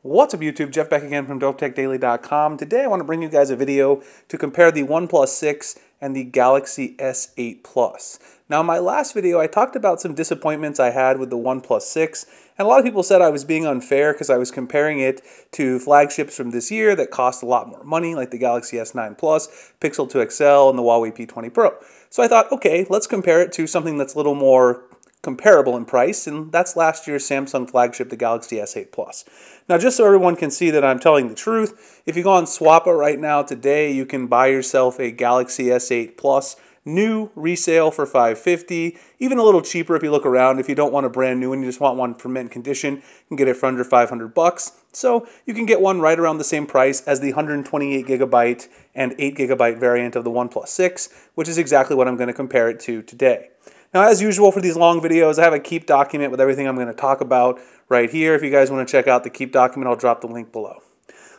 What's up YouTube, Jeff back again from DopeTechDaily.com. Today I want to bring you guys a video to compare the OnePlus 6 and the Galaxy S8 Plus. Now in my last video I talked about some disappointments I had with the OnePlus 6, and a lot of people said I was being unfair because I was comparing it to flagships from this year that cost a lot more money, like the Galaxy S9 Plus, Pixel 2 XL, and the Huawei P20 Pro. So I thought, okay, let's compare it to something that's a little more comparable in price, and that's last year's Samsung flagship, the Galaxy S8 Plus. Now, just so everyone can see that I'm telling the truth, if you go on Swappa right now today, you can buy yourself a Galaxy S8 Plus new resale for $550, even a little cheaper if you look around. If you don't want a brand new one, you just want one for mint condition, you can get it for under $500. So you can get one right around the same price as the 128GB and 8GB variant of the OnePlus 6, which is exactly what I'm going to compare it to today. Now, as usual for these long videos, I have a Keep document with everything I'm going to talk about right here. If you guys want to check out the Keep document, I'll drop the link below.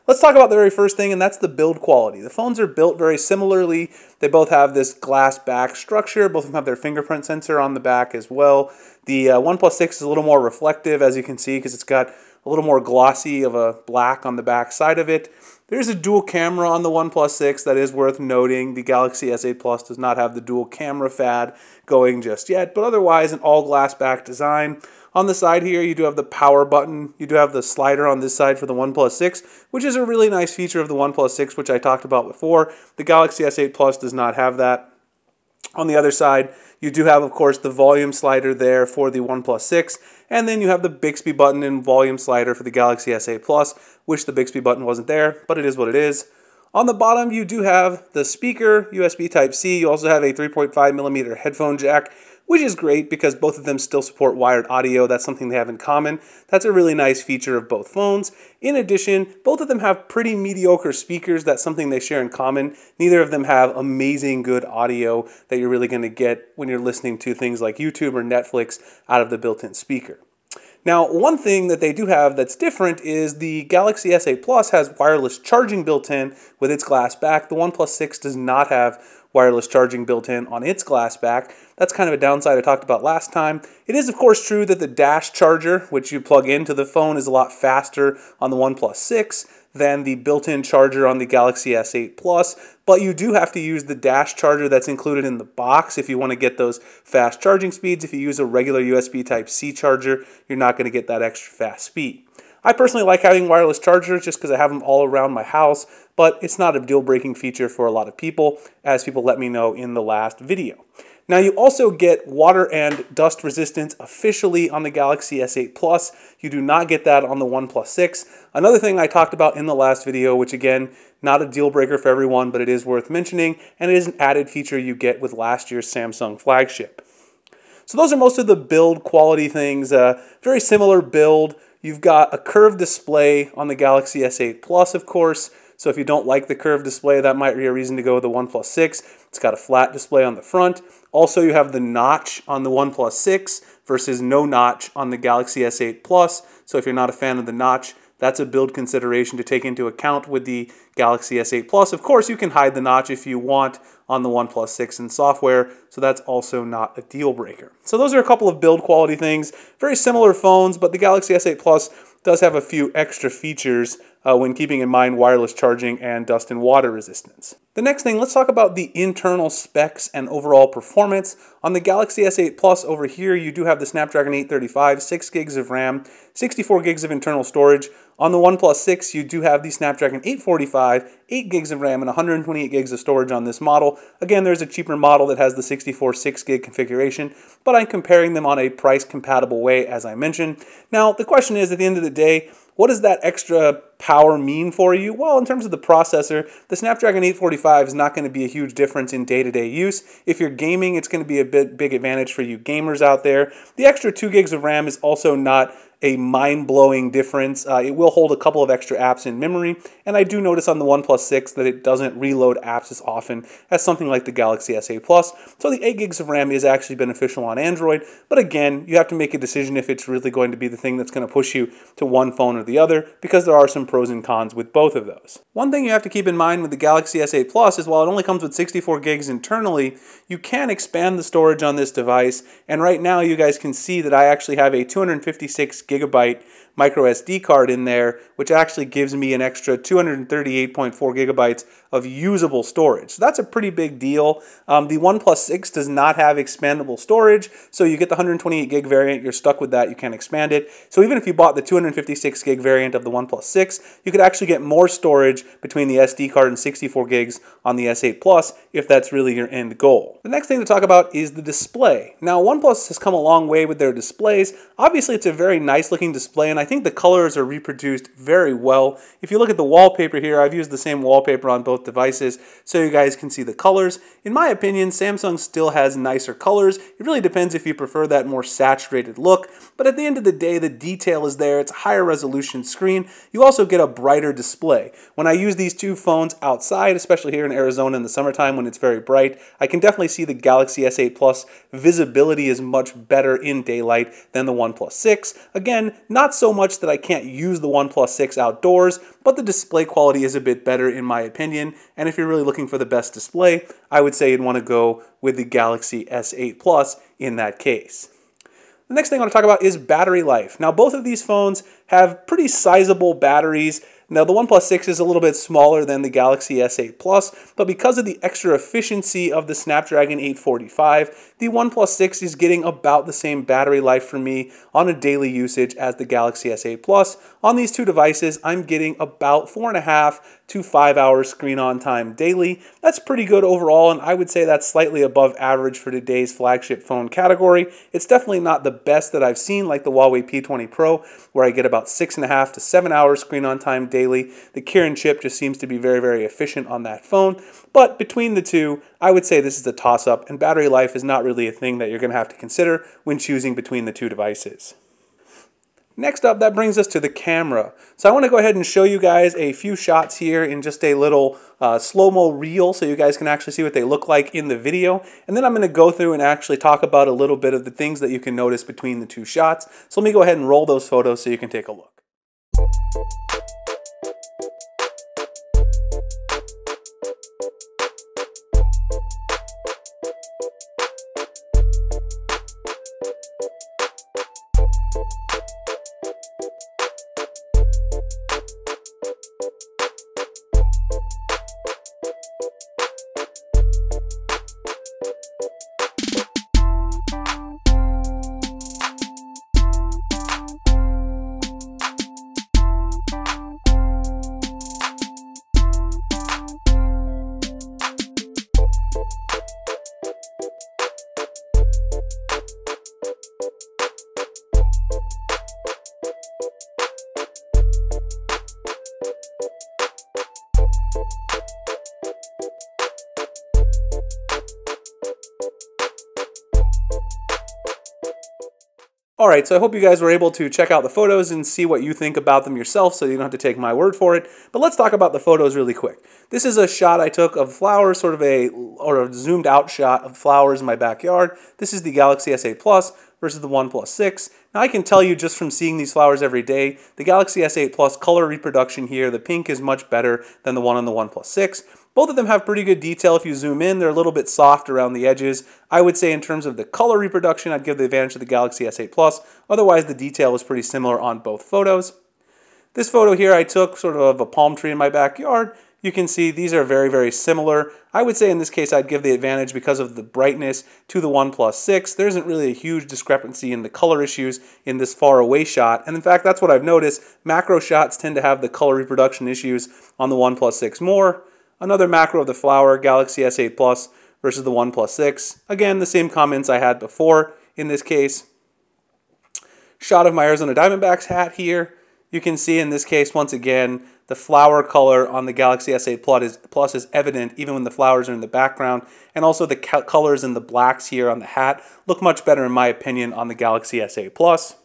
Let's talk about the very first thing, and that's the build quality. The phones are built very similarly. They both have this glass back structure. Both of them have their fingerprint sensor on the back as well. The OnePlus 6 is a little more reflective, as you can see, because it's got a little more glossy of a black on the back side of it. There's a dual camera on the OnePlus 6 that is worth noting. The Galaxy S8 Plus does not have the dual camera fad going just yet, but otherwise an all glass back design. On the side here, you do have the power button. You do have the slider on this side for the OnePlus 6, which is a really nice feature of the OnePlus 6, which I talked about before. The Galaxy S8 Plus does not have that. On the other side, you do have, of course, the volume slider there for the OnePlus 6, and then you have the Bixby button and volume slider for the Galaxy S8 Plus. Wish the Bixby button wasn't there, but it is what it is. On the bottom, you do have the speaker, USB Type-C. You also have a 3.5mm headphone jack, which is great because both of them still support wired audio. That's something they have in common. That's a really nice feature of both phones. In addition, both of them have pretty mediocre speakers. That's something they share in common. Neither of them have amazing good audio that you're really going to get when you're listening to things like YouTube or Netflix out of the built-in speaker. Now, one thing that they do have that's different is the Galaxy S8 Plus has wireless charging built in with its glass back. The OnePlus 6 does not have wireless charging built in on its glass back. That's kind of a downside I talked about last time. It is, of course, true that the dash charger, which you plug into the phone, is a lot faster on the OnePlus 6 than the built-in charger on the Galaxy S8 Plus, but you do have to use the dash charger that's included in the box if you want to get those fast charging speeds. If you use a regular USB Type-C charger, you're not going to get that extra fast speed. I personally like having wireless chargers just because I have them all around my house, but it's not a deal-breaking feature for a lot of people, as people let me know in the last video. Now, you also get water and dust resistance officially on the Galaxy S8 Plus. You do not get that on the OnePlus 6. Another thing I talked about in the last video, which again, not a deal breaker for everyone, but it is worth mentioning, and it is an added feature you get with last year's Samsung flagship. So those are most of the build quality things. Very similar build. You've got a curved display on the Galaxy S8 Plus, of course. So if you don't like the curved display, that might be a reason to go with the OnePlus 6. It's got a flat display on the front. Also, you have the notch on the OnePlus 6 versus no notch on the Galaxy S8 Plus. So if you're not a fan of the notch, that's a build consideration to take into account with the Galaxy S8 Plus. Of course, you can hide the notch if you want on the OnePlus 6 in software, so that's also not a deal breaker. So those are a couple of build quality things. Very similar phones, but the Galaxy S8 Plus does have a few extra features when keeping in mind wireless charging and dust and water resistance. The next thing, let's talk about the internal specs and overall performance. On the Galaxy S8 Plus over here, you do have the Snapdragon 835, 6 gigs of RAM, 64 gigs of internal storage. On the OnePlus 6, you do have the Snapdragon 845, 8 gigs of RAM, and 128 gigs of storage on this model. Again, there's a cheaper model that has the 64 6 gig configuration, but I'm comparing them on a price-compatible way, as I mentioned. Now, the question is, at the end of the day, what does that extra power mean for you? Well, in terms of the processor, the Snapdragon 845 is not going to be a huge difference in day-to-day use. If you're gaming, it's going to be a big advantage for you gamers out there. The extra 2 gigs of RAM is also not a mind-blowing difference. It will hold a couple of extra apps in memory, and I do notice on the OnePlus 6 that it doesn't reload apps as often as something like the Galaxy S8 Plus, so the 8 gigs of RAM is actually beneficial on Android, but again, you have to make a decision if it's really going to be the thing that's going to push you to one phone or the other, because there are some pros and cons with both of those. One thing you have to keep in mind with the Galaxy S8 Plus is while it only comes with 64 gigs internally, you can expand the storage on this device, and right now you guys can see that I actually have a 256 gigabyte micro SD card in there, which actually gives me an extra 238.4 gigabytes of usable storage. So that's a pretty big deal. The OnePlus 6 does not have expandable storage, so you get the 128 gig variant, you're stuck with that, you can't expand it. So even if you bought the 256 gig variant of the OnePlus 6, you could actually get more storage between the SD card and 64 gigs on the S8 Plus if that's really your end goal. The next thing to talk about is the display. Now, OnePlus has come a long way with their displays. Obviously, it's a very nice looking display, and I think the colors are reproduced very well. If you look at the wallpaper here, I've used the same wallpaper on both devices so you guys can see the colors. In my opinion, Samsung still has nicer colors. It really depends if you prefer that more saturated look, but at the end of the day, the detail is there. It's a higher resolution screen. You also get a brighter display. When I use these two phones outside, especially here in Arizona in the summertime when it's very bright, I can definitely see the Galaxy S8 Plus visibility is much better in daylight than the OnePlus 6. Again, not so much that I can't use the OnePlus 6 outdoors, but the display quality is a bit better in my opinion, and if you're really looking for the best display, I would say you'd want to go with the Galaxy S8 Plus in that case. The next thing I want to talk about is battery life. Now, both of these phones have pretty sizable batteries. Now, the OnePlus 6 is a little bit smaller than the Galaxy S8 Plus, but because of the extra efficiency of the Snapdragon 845, the OnePlus 6 is getting about the same battery life for me on a daily usage as the Galaxy S8 Plus. On these two devices, I'm getting about 4.5 to 5 hours screen on time daily. That's pretty good overall, and I would say that's slightly above average for today's flagship phone category. It's definitely not the best that I've seen, like the Huawei P20 Pro, where I get about 6.5 to 7 hours screen on time daily. The Kirin chip just seems to be very, very efficient on that phone. But between the two, I would say this is a toss-up, and battery life is not really a thing that you're going to have to consider when choosing between the two devices. Next up, that brings us to the camera. So I want to go ahead and show you guys a few shots here in just a little slow-mo reel so you guys can actually see what they look like in the video. And then I'm going to go through and actually talk about a little bit of the things that you can notice between the two shots. So let me go ahead and roll those photos so you can take a look. Alright, so I hope you guys were able to check out the photos and see what you think about them yourself so you don't have to take my word for it. But let's talk about the photos really quick. This is a shot I took of flowers, sort of a zoomed out shot of flowers in my backyard. This is the Galaxy S8 Plus versus the OnePlus 6. Now I can tell you just from seeing these flowers every day, the Galaxy S8 Plus color reproduction here, the pink is much better than the one on the OnePlus 6. Both of them have pretty good detail. If you zoom in, they're a little bit soft around the edges. I would say in terms of the color reproduction, I'd give the advantage to the Galaxy S8 Plus. Otherwise, the detail is pretty similar on both photos. This photo here I took sort of a palm tree in my backyard. You can see these are very, very similar. I would say in this case I'd give the advantage because of the brightness to the OnePlus 6. There isn't really a huge discrepancy in the color issues in this far away shot. And in fact, that's what I've noticed. Macro shots tend to have the color reproduction issues on the OnePlus 6 more. Another macro of the flower, Galaxy S8 Plus versus the OnePlus 6. Again, the same comments I had before in this case. Shot of my Arizona Diamondbacks hat here. You can see in this case, once again, the flower color on the Galaxy S8 Plus is evident even when the flowers are in the background. And also the colors in the blacks here on the hat look much better in my opinion on the Galaxy S8 Plus.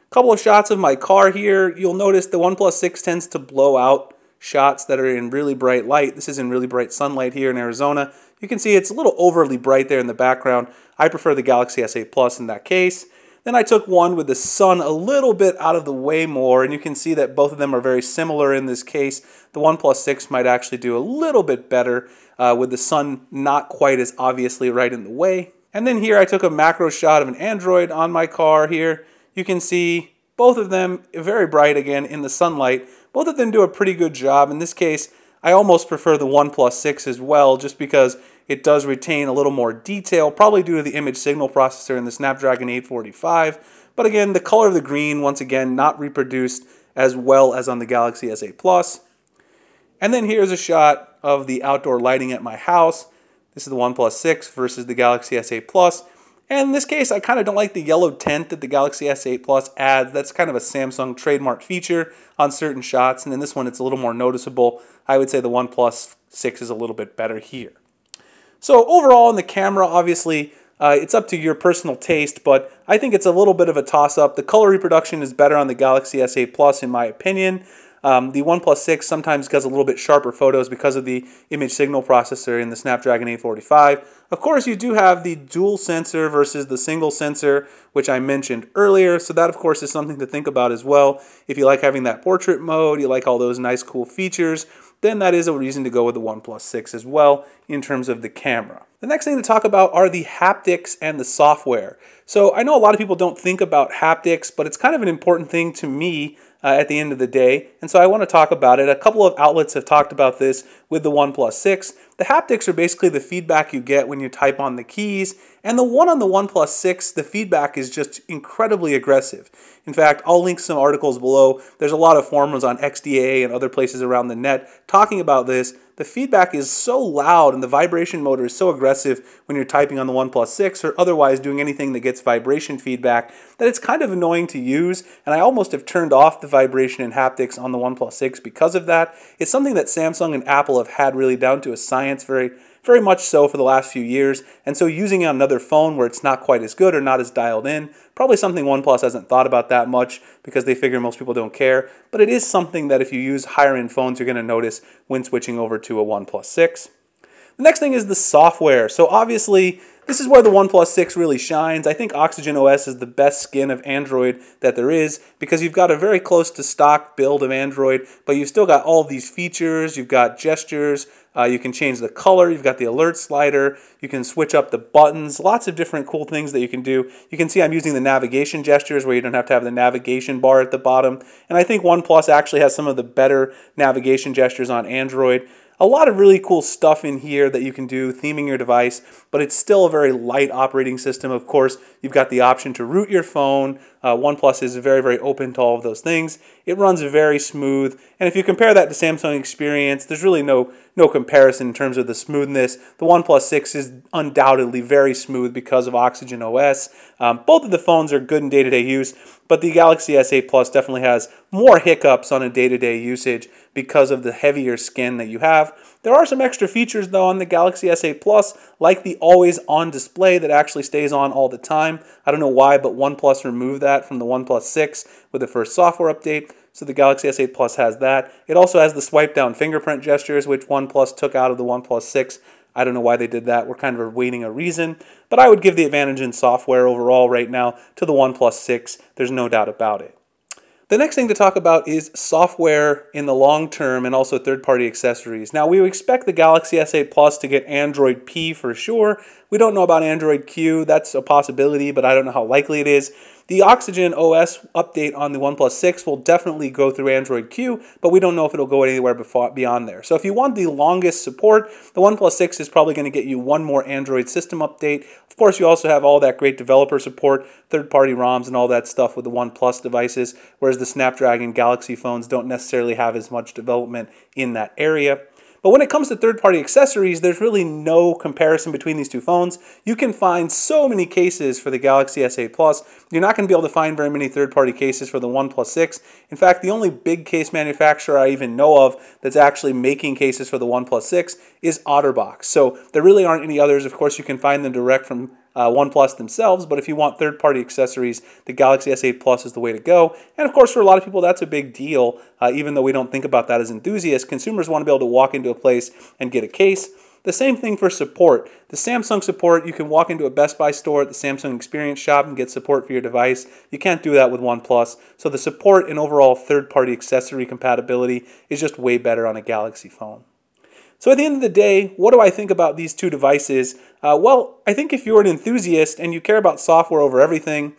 Couple of shots of my car here. You'll notice the OnePlus 6 tends to blow out shots that are in really bright light. This is in really bright sunlight here in Arizona. You can see it's a little overly bright there in the background. I prefer the Galaxy S8 Plus in that case. Then I took one with the sun a little bit out of the way more, and you can see that both of them are very similar in this case. The OnePlus 6 might actually do a little bit better with the sun not quite as obviously right in the way. And then here I took a macro shot of an Android on my car here. You can see Both of them very bright again in the sunlight. Both of them do a pretty good job. In this case, I almost prefer the OnePlus 6 as well, just because it does retain a little more detail, probably due to the image signal processor in the Snapdragon 845. But again, the color of the green, once again, not reproduced as well as on the Galaxy S8 Plus. And then here's a shot of the outdoor lighting at my house. This is the OnePlus 6 versus the Galaxy S8 Plus. And in this case, I kind of don't like the yellow tint that the Galaxy S8 Plus adds. That's kind of a Samsung trademark feature on certain shots. And in this one, it's a little more noticeable. I would say the OnePlus 6 is a little bit better here. So overall in the camera, obviously, it's up to your personal taste, but I think it's a little bit of a toss-up. The color reproduction is better on the Galaxy S8 Plus, in my opinion. The OnePlus 6 sometimes gets a little bit sharper photos because of the image signal processor in the Snapdragon 845. Of course, you do have the dual sensor versus the single sensor, which I mentioned earlier. So that, of course, is something to think about as well. If you like having that portrait mode, you like all those nice, cool features, then that is a reason to go with the OnePlus 6 as well in terms of the camera. The next thing to talk about are the haptics and the software. So I know a lot of people don't think about haptics, but it's kind of an important thing to me at the end of the day, and so I want to talk about it. A couple of outlets have talked about this with the OnePlus 6. The haptics are basically the feedback you get when you type on the keys, and the one on the OnePlus 6, the feedback is just incredibly aggressive. In fact, I'll link some articles below. There's a lot of forums on XDA and other places around the net talking about this. The feedback is so loud and the vibration motor is so aggressive when you're typing on the OnePlus 6 or otherwise doing anything that gets vibration feedback that it's kind of annoying to use, and I almost have turned off the vibration and haptics on the OnePlus 6 because of that. It's something that Samsung and Apple have had really down to a science, very much so for the last few years, and so using it on another phone where it's not quite as good or not as dialed in, probably something OnePlus hasn't thought about that much because they figure most people don't care, but it is something that if you use higher end phones, you're going to notice when switching over to a OnePlus 6. The next thing is the software. So obviously, this is where the OnePlus 6 really shines. I think Oxygen OS is the best skin of Android that there is because you've got a very close to stock build of Android, but you've still got all of these features. You've got gestures. You can change the color. You've got the alert slider. You can switch up the buttons. Lots of different cool things that you can do. You can see I'm using the navigation gestures where you don't have to have the navigation bar at the bottom. And I think OnePlus actually has some of the better navigation gestures on Android. A lot of really cool stuff in here that you can do, theming your device, but it's still a very light operating system. Of course, you've got the option to root your phone. OnePlus is very, very open to all of those things. It runs very smooth, and if you compare that to Samsung Experience, there's really no comparison in terms of the smoothness. The OnePlus 6 is undoubtedly very smooth because of Oxygen OS. Both of the phones are good in day-to-day use, but the Galaxy S8 Plus definitely has more hiccups on a day-to-day usage because of the heavier skin that you have. There are some extra features though on the Galaxy S8 Plus, like the always on display that actually stays on all the time. I don't know why, but OnePlus removed that from the OnePlus 6 with the first software update. So the Galaxy S8 Plus has that. It also has the swipe down fingerprint gestures, which OnePlus took out of the OnePlus 6. I don't know why they did that. We're kind of awaiting a reason. But I would give the advantage in software overall right now to the OnePlus 6. There's no doubt about it. The next thing to talk about is software in the long term and also third-party accessories. Now, we expect the Galaxy S8 Plus to get Android P for sure. We don't know about Android Q. That's a possibility, but I don't know how likely it is. The Oxygen OS update on the OnePlus 6 will definitely go through Android Q, but we don't know if it'll go anywhere beyond there. So if you want the longest support, the OnePlus 6 is probably going to get you one more Android system update. Of course, you also have all that great developer support, third-party ROMs and all that stuff with the OnePlus devices, whereas the Snapdragon Galaxy phones don't necessarily have as much development in that area. But when it comes to third-party accessories, there's really no comparison between these two phones. You can find so many cases for the Galaxy S8 Plus. You're not going to be able to find very many third-party cases for the OnePlus 6. In fact, the only big case manufacturer I even know of that's actually making cases for the OnePlus 6 is OtterBox. So there really aren't any others. Of course, you can find them direct from OnePlus themselves, but if you want third-party accessories, the Galaxy S8 Plus is the way to go. And of course, for a lot of people, that's a big deal. Even though we don't think about that as enthusiasts, consumers want to be able to walk into a place and get a case. The same thing for support. The Samsung support, you can walk into a Best Buy store at the Samsung Experience shop and get support for your device. You can't do that with OnePlus. So the support and overall third-party accessory compatibility is just way better on a Galaxy phone. So at the end of the day, what do I think about these two devices? Well, I think if you're an enthusiast and you care about software over everything,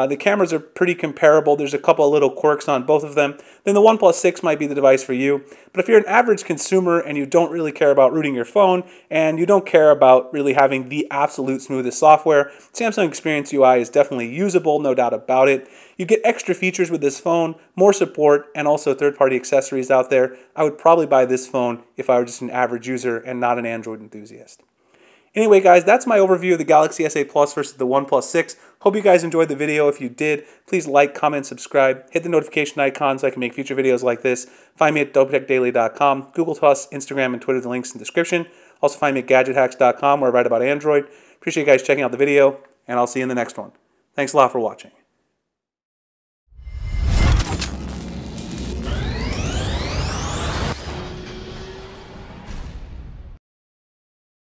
The cameras are pretty comparable. There's a couple of little quirks on both of them. Then the OnePlus 6 might be the device for you. But if you're an average consumer and you don't really care about rooting your phone and you don't care about really having the absolute smoothest software, Samsung Experience UI is definitely usable, no doubt about it. You get extra features with this phone, more support, and also third-party accessories out there. I would probably buy this phone if I were just an average user and not an Android enthusiast. Anyway, guys, that's my overview of the Galaxy S8 Plus versus the OnePlus 6. Hope you guys enjoyed the video. If you did, please like, comment, subscribe, hit the notification icon so I can make future videos like this. Find me at dopetechdaily.com, Google+, Instagram, and Twitter, the links in the description. Also find me at gadgethacks.com where I write about Android. Appreciate you guys checking out the video, and I'll see you in the next one. Thanks a lot for watching.